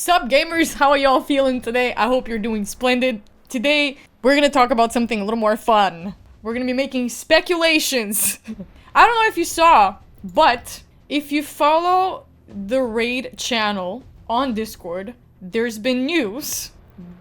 Sup gamers, how are y'all feeling today? I hope you're doing splendid. Today, we're gonna talk about something a little more fun. We're gonna be making speculations. I don't know if you saw, but if you follow the Raid channel on Discord, there's been news.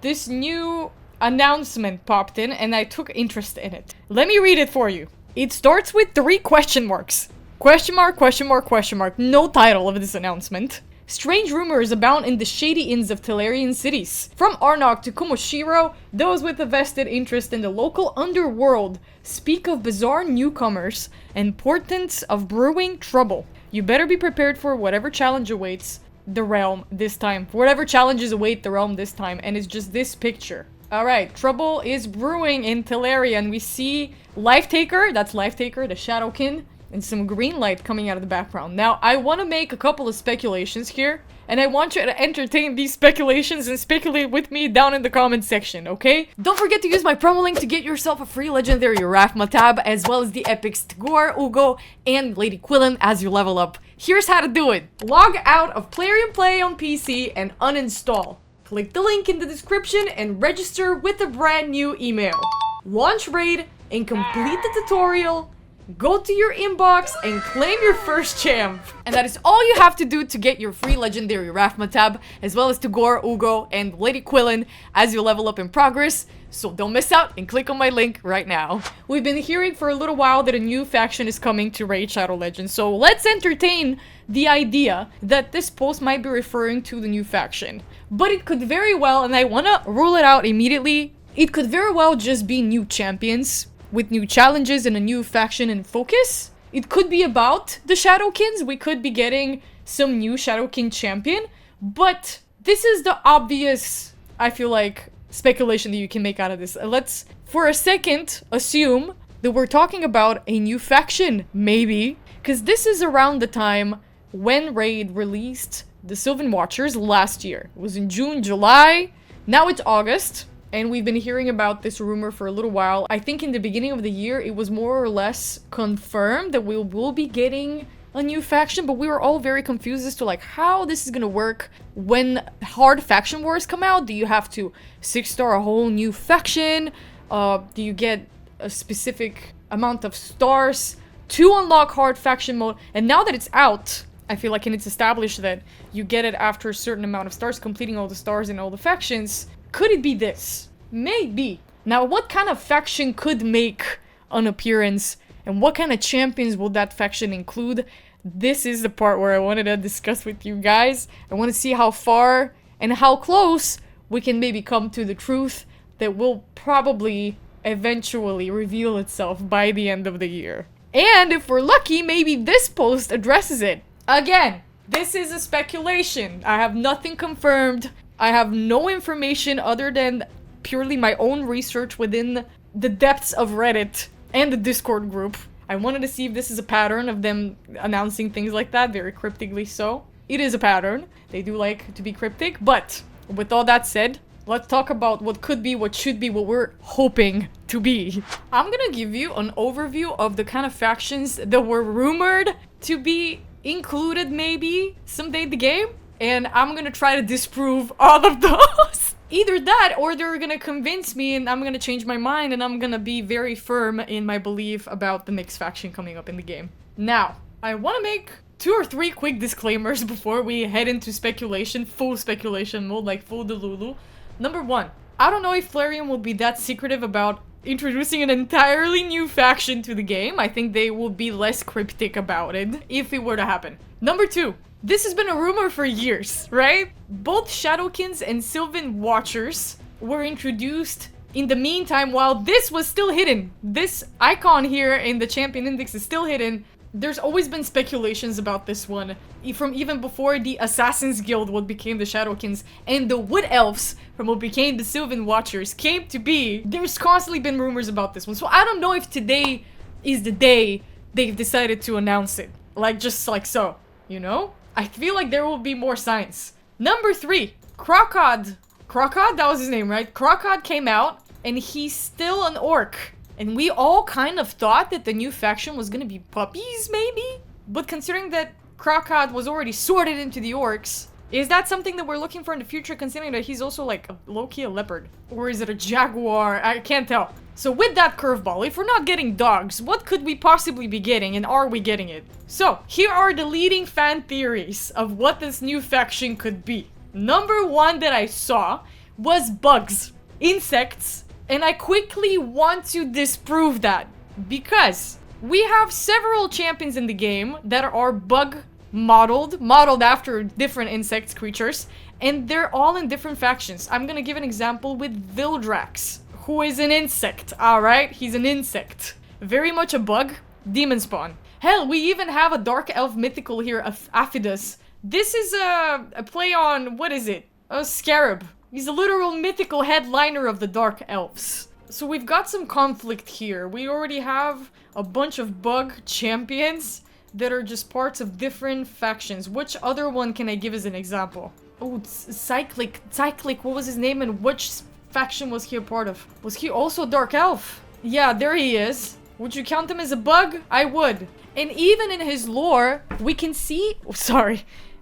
This new announcement popped in and I took interest in it. Let me read it for you. It starts with 3 question marks. Question mark, question mark, question mark. No title of this announcement. Strange rumors abound in the shady inns of Plarium cities. From Arnok to Kumoshiro, those with a vested interest in the local underworld speak of bizarre newcomers and portents of brewing trouble. You better be prepared for whatever challenge awaits the realm this time. Whatever challenges await the realm this time, and it's just this picture. Alright, trouble is brewing in Plarium. We see Life Taker, that's Life Taker, the Shadowkin, and some green light coming out of the background. Now, I want to make a couple of speculations here, and I want you to entertain these speculations and speculate with me down in the comment section, okay? Don't forget to use my promo link to get yourself a free legendary Raphma tab, as well as the epics Tagore, Ugo, and Lady Quillen as you level up. Here's how to do it. Log out of Plarium Play on PC and uninstall. Click the link in the description and register with a brand new email. Launch Raid and complete the tutorial. Go to your inbox and claim your first champ. And that is all you have to do to get your free legendary Raphma tab, as well as Tagore, Ugo, and Lady Quillen as you level up in progress. So don't miss out and click on my link right now. We've been hearing for a little while that a new faction is coming to Raid Shadow Legends, so let's entertain the idea that this post might be referring to the new faction. But it could very well, and I want to rule it out immediately, it could very well just be new champions with new challenges and a new faction and focus. It could be about the Shadowkins. We could be getting some new Shadowkin champion. But this is the obvious, I feel like, speculation that you can make out of this. Let's, for a second, assume that we're talking about a new faction, maybe. Because this is around the time when Raid released the Sylvan Watchers last year. It was in June, July. Now it's August. And we've been hearing about this rumor for a little while. I think in the beginning of the year, it was more or less confirmed that we will be getting a new faction, but we were all very confused as to like how this is gonna work when hard faction wars come out. Do you have to 6-star a whole new faction? Do you get a specific amount of stars to unlock hard faction mode? And now that it's out, I feel like, and it's established that you get it after a certain amount of stars, completing all the stars in all the factions. Could it be this? Maybe. Now, what kind of faction could make an appearance? And what kind of champions will that faction include? This is the part where I wanted to discuss with you guys. I want to see how far and how close we can maybe come to the truth that will probably eventually reveal itself by the end of the year. And if we're lucky, maybe this post addresses it. Again, this is a speculation. I have nothing confirmed. I have no information other than purely my own research within the depths of Reddit and the Discord group. I wanted to see if this is a pattern of them announcing things like that, very cryptically so. It is a pattern. They do like to be cryptic, but with all that said, let's talk about what could be, what should be, what we're hoping to be. I'm gonna give you an overview of the kind of factions that were rumored to be included maybe someday in the game. And I'm gonna try to disprove all of those. Either that, or they're gonna convince me and I'm gonna change my mind and I'm gonna be very firm in my belief about the next faction coming up in the game. Now, I want to make 2 or 3 quick disclaimers before we head into speculation, full speculation mode, like full Delulu. Number 1, I don't know if Plarium will be that secretive about introducing an entirely new faction to the game. I think they will be less cryptic about it if it were to happen. Number 2, this has been a rumor for years, right? Both Shadowkins and Sylvan Watchers were introduced in the meantime while this was still hidden. This icon here in the champion index is still hidden. There's always been speculations about this one, from even before the Assassin's Guild, what became the Shadowkins, and the Wood Elves, from what became the Sylvan Watchers, came to be. There's constantly been rumors about this one, so I don't know if today is the day they've decided to announce it. Like, just like so, you know? I feel like there will be more signs. Number 3, Crocod. Crocod? That was his name, right? Crocod came out, and he's still an orc. And we all kind of thought that the new faction was gonna be puppies, maybe? But considering that Crocod was already sorted into the orcs, Is that something that we're looking for in the future, considering that he's also like low-key a leopard? Or is it a jaguar? I can't tell. So with that curveball, if we're not getting dogs, what could we possibly be getting, and are we getting it? So here are the leading fan theories of what this new faction could be. Number one that I saw was bugs, insects, and I quickly want to disprove that because we have several champions in the game that are bug modeled after different insect creatures, and they're all in different factions. I'm gonna give an example with Vildrax, who is an insect. Alright, he's an insect. Very much a bug, demon spawn. Hell, we even have a dark elf mythical here of Aphidus. This is a play on, what is it? A scarab. He's a literal mythical headliner of the dark elves. So we've got some conflict here. We already have a bunch of bug champions that are just parts of different factions. Which other one can I give as an example? Oh, Cyclic, what was his name and which faction was he a part of? Was he also Dark Elf? Yeah, there he is. Would you count him as a bug? I would. And even in his lore, we can see,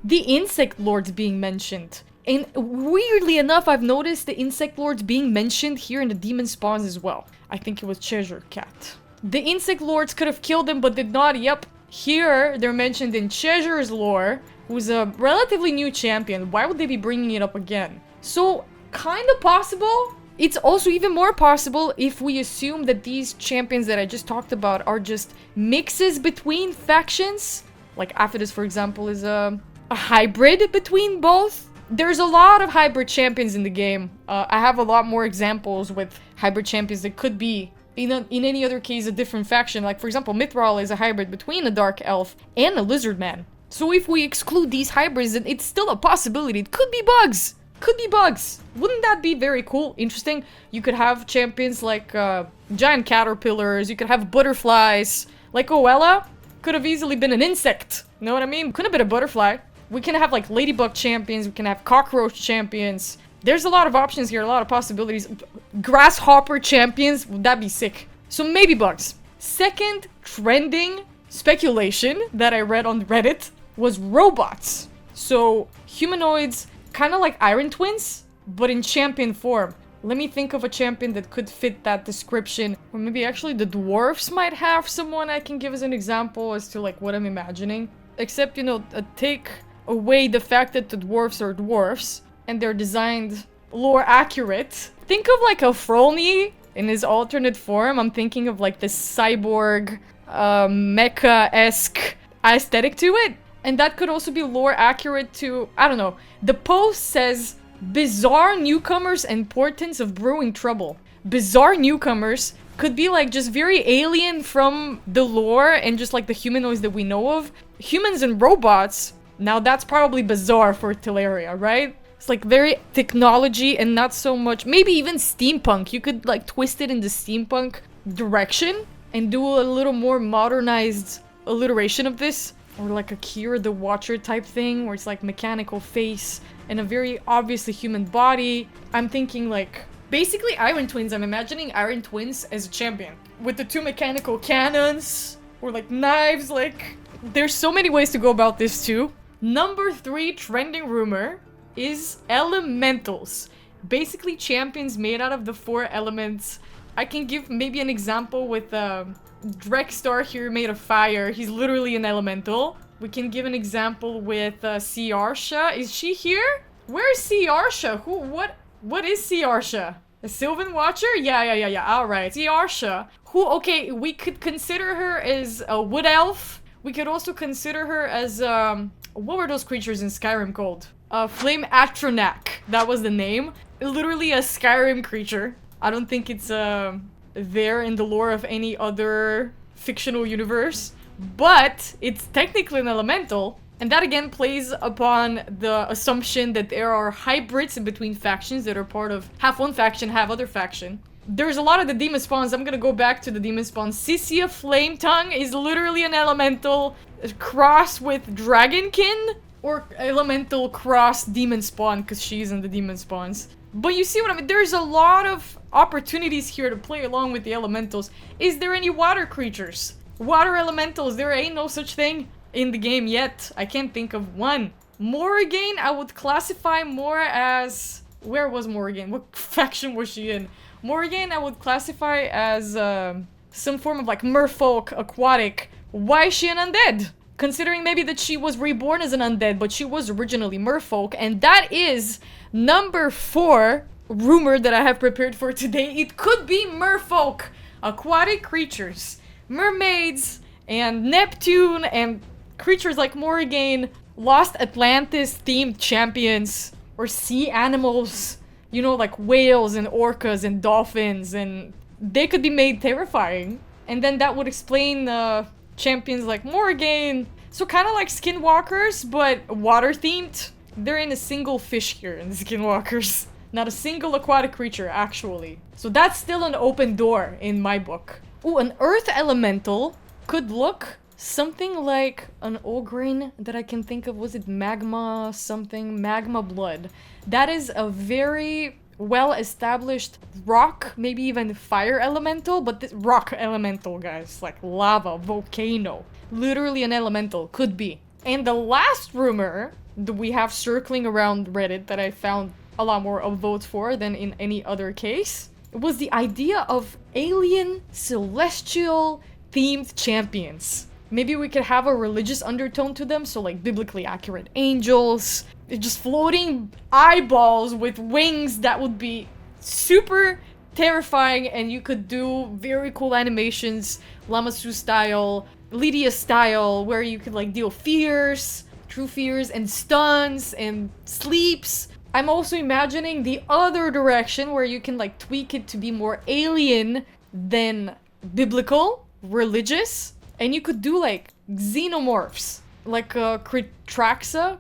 the insect lords being mentioned. And weirdly enough, I've noticed the insect lords being mentioned here in the demon spawns as well. I think it was Cheshire Cat. The insect lords could have killed him, but did not. Yep. Here, they're mentioned in Cheshire's lore, who's a relatively new champion. Why would they be bringing it up again? So, kind of possible. It's also even more possible if we assume that these champions that I just talked about are just mixes between factions. Like Aphidus, for example, is a hybrid between both. There's a lot of hybrid champions in the game. I have a lot more examples with hybrid champions that could be in any other case a different faction. Like for example, Mithral is a hybrid between a dark elf and a lizard man. So if we exclude these hybrids, then it's still a possibility. It could be bugs. Could be bugs. Wouldn't that be very cool? Interesting. You could have champions like giant caterpillars. You could have butterflies. Like Oella could have easily been an insect. You know what I mean? Could have been a butterfly. We can have like ladybug champions. We can have cockroach champions. There's a lot of options here, a lot of possibilities. Grasshopper champions, would that be sick? So maybe bugs. Second trending speculation that I read on Reddit was robots. So humanoids, kind of like Iron Twins, but in champion form. Let me think of a champion that could fit that description. Or maybe actually the dwarfs might have someone I can give as an example as to like what I'm imagining. Except, you know, take away the fact that the dwarfs are dwarfs and they're designed lore accurate. Think of like a Frolny in his alternate form. I'm thinking of like this cyborg, mecha-esque aesthetic to it. And that could also be lore accurate to, I don't know. The post says, bizarre newcomers and portents of brewing trouble. Bizarre newcomers could be like just very alien from the lore and just like the humanoids that we know of. Humans and robots, now that's probably bizarre for Teleria, right? It's like very technology and not so much, maybe even steampunk. You could like twist it in the steampunk direction and do a little more modernized alliteration of this. Or like a Kira the Watcher type thing, where it's like mechanical face and a very obviously human body. I'm thinking like, basically Iron Twins. I'm imagining Iron Twins as a champion. With the two mechanical cannons, or like knives, like... There's so many ways to go about this too. Number 3 trending rumor is elementals. Basically champions made out of the 4 elements. I can give maybe an example with Drexstar here made of fire. He's literally an elemental. We can give an example with Siarsha. Is she here? Where is Siarsha? What is Siarsha? A Sylvan Watcher? Yeah. Alright. Siarsha. Who, okay, we could consider her as a wood elf. We could also consider her as, what were those creatures in Skyrim called? Flame Atronak. That was the name. Literally a Skyrim creature. I don't think it's, there in the lore of any other fictional universe. But it's technically an elemental. And that again plays upon the assumption that there are hybrids in between factions that are part of half one faction, half other faction. There's a lot of the demon spawns. I'm gonna go back to the demon spawn. Sisia Flametongue is literally an elemental cross with Dragonkin. Or elemental cross demon spawn, because she's in the demon spawns. But you see what I mean? There's a lot of opportunities here to play along with the elementals. Is there any water creatures? Water elementals, there ain't no such thing in the game yet. I can't think of one. Morrigan, I would classify more as... Where was Morrigan? What faction was she in? Morrigan, I would classify as some form of like merfolk, aquatic. Why is she an undead? Considering maybe that she was reborn as an undead, but she was originally merfolk. And that is number 4 rumor that I have prepared for today. It could be merfolk, aquatic creatures, mermaids, and Neptune, and creatures like Morrigan, Lost Atlantis themed champions, or sea animals, you know, like whales and orcas and dolphins, and they could be made terrifying. And then that would explain champions like Morrigan. So kind of like skinwalkers, but water themed. They're in a single fish here in the skinwalkers. Not a single aquatic creature, actually. So that's still an open door in my book. Ooh, an earth elemental could look something like an Ogryn that I can think of. Was it magma something? Magma blood. That is a very well-established rock, maybe even fire elemental, but this rock elemental, guys. Like lava, volcano. Literally an elemental. Could be. And the last rumor that we have circling around Reddit that I found a lot more of votes for than in any other case was the idea of alien celestial themed champions. Maybe we could have a religious undertone to them, so like biblically accurate angels, just floating eyeballs with wings. That would be super terrifying, and you could do very cool animations, Lamasu style, Lydia style, where you could like deal fears, true fears, and stuns, and sleeps. I'm also imagining the other direction where you can like tweak it to be more alien than biblical, religious. And you could do like xenomorphs, like Crutraxa,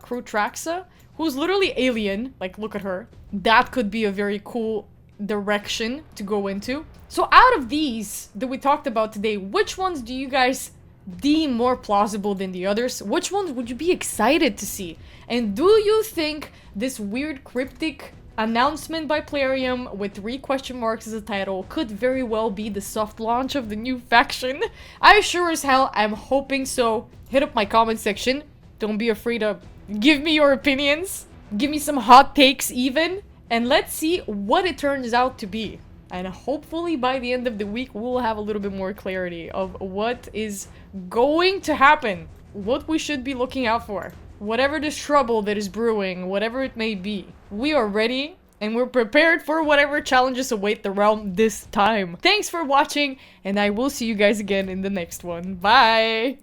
who's literally alien. Like, look at her. That could be a very cool direction to go into. So out of these that we talked about today, which ones do you guys deem more plausible than the others? Which ones would you be excited to see? And do you think this weird cryptic announcement by Plarium with 3 question marks as a title could very well be the soft launch of the new faction? I sure as hell am hoping so. Hit up my comment section. Don't be afraid to give me your opinions. Give me some hot takes even. And let's see what it turns out to be. And hopefully by the end of the week, we'll have a little bit more clarity of what is going to happen. What we should be looking out for. Whatever this trouble that is brewing, whatever it may be. We are ready and we're prepared for whatever challenges await the realm this time. Thanks for watching, and I will see you guys again in the next one. Bye!